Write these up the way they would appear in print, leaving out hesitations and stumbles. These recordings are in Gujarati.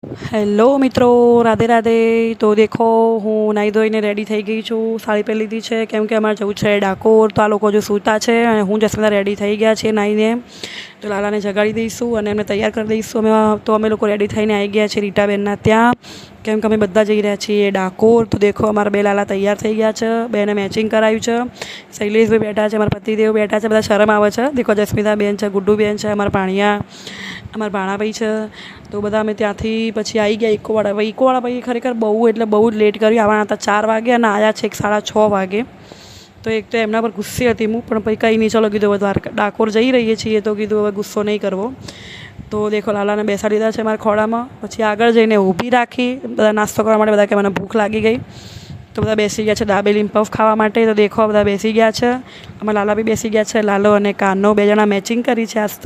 હેલો મિત્રો, રાધે રાધે. તો દેખો હું નાહી ધોઈને રેડી થઈ ગઈ છું. સાડી પહેરી લીધી છે કેમ કે અમારે જવું છે ડાકોર. તો આ લોકો જો સૂતા છે અને હું જસમીતા રેડી થઈ ગયા છે નાહીને. તો લાલાને જગાડી દઈશું અને એમને તૈયાર કરી દઈશું. અમે લોકો રેડી થઈને આવી ગયા છીએ રીટાબેનના ત્યાં, કેમ કે અમે બધા જઈ રહ્યા છીએ ડાકોર. તો દેખો અમારા બે લાલા તૈયાર થઈ ગયા છે, બેને મેચિંગ કરાવ્યું છે. શૈલેષભાઈ બેઠા છે, મારા પતિદેવ બેઠા છે, બધા શરમ આવે છે. દેખો જસ્મિતાબેન છે, ગુડ્ડુબેન છે, અમારા ભાણિયા, અમારા ભાણાભાઈ છે. તો બધા અમે ત્યાંથી પછી આવી ગયા ઇકોવાળાભાઈ ખરેખર બહુ એટલે બહુ જ લેટ કર્યું. આવવાના હતા 4 વાગે અને આવ્યા છે 6:30 વાગે. તો એક તો એમના પર ગુસ્સે હતી હું, પણ પછી કંઈ નહીં, ચલો કીધું હવે ડાકોર જઈ રહીએ છીએ તો કીધું હવે ગુસ્સો નહીં કરવો. તો દેખો લાલાને બેસાડી દીધા છે મારા ખોળામાં. પછી આગળ જઈને ઊભી રાખી બધા નાસ્તો કરવા માટે. બધા કે મને ભૂખ લાગી ગઈ. તો બધા બેસી ગયા છે દાબેલી પફ ખાવા માટે. તો દેખો બધા બેસી ગયા છે. અમારા લાલા બી બેસી ગયા છે. લાલો અને કાનો 2 જણા મેચિંગ કરી છે આજ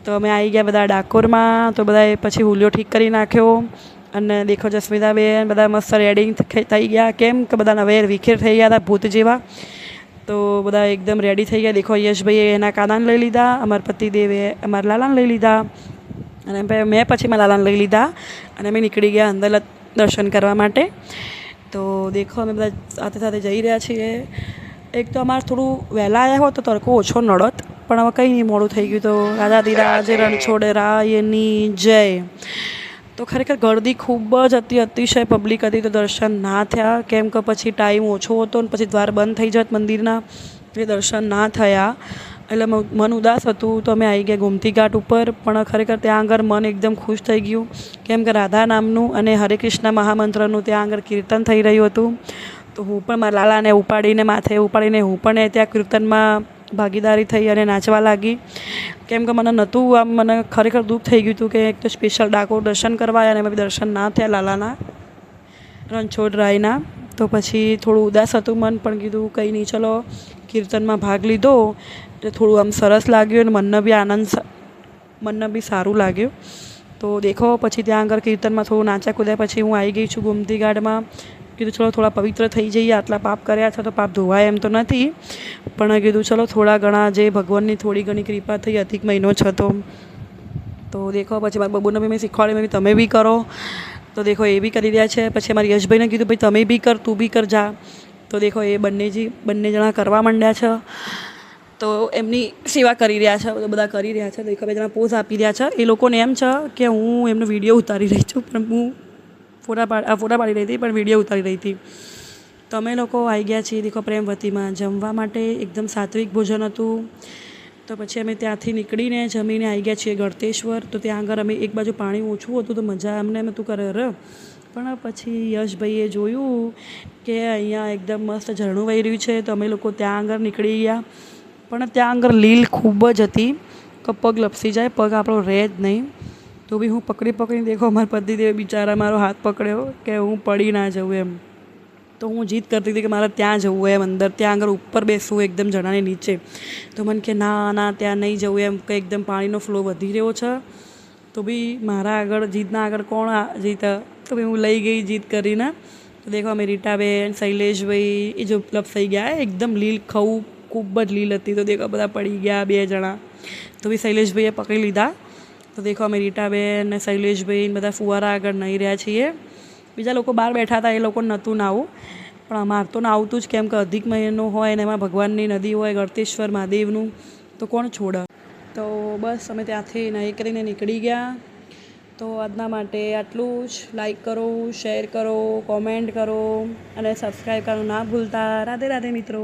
તો અમે આવી ગયા બધા ડાકોરમાં. તો બધાએ પછી હુલિયો ઠીક કરી નાખ્યો. અને દેખો જસ્મિતાબેન બધા મસ્ત રેડી થઈ ગયા, કેમ કે બધા નવે વિખેર થઈ ગયા હતા ભૂત જેવા. તો બધા એકદમ રેડી થઈ ગયા. દેખો યશભાઈએ એના કાનાને લઈ લીધા, અમારા પતિદેવે અમારા લાલાને લઈ લીધા, અને મેં પછી મારા લાલાને લઈ લીધા અને અમે નીકળી ગયા અંદર દર્શન કરવા માટે. તો દેખો અમે બધા સાથે સાથે જઈ રહ્યા છીએ. એક તો અમારે થોડું વહેલા આવ્યા હોત તો તડકો ઓછો નડત, પણ હવે કંઈ નહીં, મોડું થઈ ગયું. તો રાજાધિરાજ રણછોડરાયની જય. તો ખરેખર ગળદી ખૂબ જ અતિશય પબ્લિક હતી. તો દર્શન ના થયા, કેમ કે પછી ટાઈમ ઓછો હતો ને પછી દ્વાર બંધ થઈ જત મંદિરના, એટલે દર્શન ના થયા. એટલે મન ઉદાસ હતું. તો અમે આવી ગયા ગોમતી ઘાટ ઉપર. પણ ખરેખર ત્યાં આગળ મન એકદમ ખુશ થઈ ગયું, કેમ કે રાધા નામનું અને હરે કૃષ્ણ મહામંત્રનું ત્યાં આગળ કીર્તન થઈ રહ્યું હતું. તો હું પણ મારા લાલાને ઉપાડીને માથે ઉપાડીને હું પણ ત્યાં કીર્તનમાં ભાગીદારી થઈ અને નાચવા લાગી. કેમ કે મને નહોતું, આમ મને ખરેખર દુઃખ થઈ ગયું હતું કે એક તો સ્પેશિયલ ડાકોર દર્શન કરવા આવ્યા અને એમાં દર્શન ના થયા લાલાના રણછોડરાયના. તો પછી થોડું ઉદાસ હતું મન, પણ કીધું કંઈ નહીં, ચલો કીર્તનમાં ભાગ લીધો એટલે થોડું આમ સરસ લાગ્યું અને મનને બી સારું લાગ્યું. તો દેખો પછી ત્યાં આગળ કીર્તનમાં થોડું નાચ્યા કૂદ્યા પછી હું આવી ગઈ છું ગોમતી ઘાટમાં. કીધું ચલો થોડા પવિત્ર થઈ જઈએ, આટલા પાપ કર્યા છે તો પાપ ધોવાય એમ તો નથી, પણ કીધું ચલો થોડા ઘણા જે ભગવાનની થોડી ઘણી કૃપા થઈ, અધિક મહિનો છે તો દેખો પછી મારા બબુને બી મેં શીખવાડ્યું, મેં તમે બી કરો. તો દેખો એ બી કરી રહ્યા છે. પછી અમારા યશભાઈને કીધું ભાઈ તમે બી કર, તું બી કર જા. તો દેખો એ બંને જણા કરવા માંડ્યા છે. તો એમની સેવા કરી રહ્યા છે, બધા કરી રહ્યા છે. દેખો 2 જણા પોઝ આપી રહ્યા છે. એ લોકોને એમ છે કે હું એમનો વિડીયો ઉતારી રહી છું, પણ હું ફોટા પાડી રહી હતી, પણ વિડીયો ઉતારી રહી હતી. તો અમે લોકો આવી ગયા છીએ દેખો પ્રેમવતીમાં જમવા માટે. એકદમ સાત્વિક ભોજન હતું. તો પછી અમે ત્યાંથી નીકળીને જમીને આવી ગયા છીએ ગળતેશ્વર. તો ત્યાં આગળ અમે એક બાજુ પાણી ઓછું હતું તો મજા અમને તું કરે પણ પછી યશભાઈએ જોયું કે અહીંયા એકદમ મસ્ત ઝરણું વહી રહ્યું છે. તો અમે લોકો ત્યાં આગળ નીકળી ગયા. પણ ત્યાં આગળ લીલ ખૂબ જ હતી કે પગ લપસી જાય, પગ આપણો રહે જ નહીં. તો બી હું પકડીને દેખો મારા પતિદેવે બિચારા મારો હાથ પકડ્યો કે હું પડી ના જવું એમ. તો હું જીદ કરતી હતી કે મારે ત્યાં જવું એમ, અંદર ત્યાં આગળ ઉપર બેસવું એકદમ ઝરણાની નીચે. તો મને કે ના ત્યાં નહીં જવું એમ, કે એકદમ પાણીનો ફ્લો વધી રહ્યો છે. તો બી મારા આગળ જીદના આગળ કોણ જીત, તો બી હું લઈ ગઈ જીદ કરીને. તો દેખો અમે રીટાબેન, શૈલેષભાઈ એ જો લપસાઈ ગયા, એકદમ લીલ ખૂબ જ લીલ હતી. તો દેખો બધા પડી ગયા 2 જણા. તો બી શૈલેષભાઈએ પકડી લીધા. તો દેખો અમે રીટાબેન ને શૈલેષભાઈ બધા ફુવારા આગળ નહીં રહ્યા છીએ. બીજા લોકો બહાર બેઠા હતા, એ લોકો નહોતું નાવું, પણ અમારે તો નાવતું જ, કેમ કે અધિક મહિનો હોય ને એમાં ભગવાનની નદી હોય ગળતેશ્વર મહાદેવનું, તો કોણ છોડે. તો બસ અમે ત્યાંથી નહીં કરીને નીકળી ગયા. તો આજના માટે આટલું જ. લાઈક કરો, શેર કરો, કોમેન્ટ કરો અને સબસ્ક્રાઈબ કરવાનું ના ભૂલતા. રાધે રાધે મિત્રો.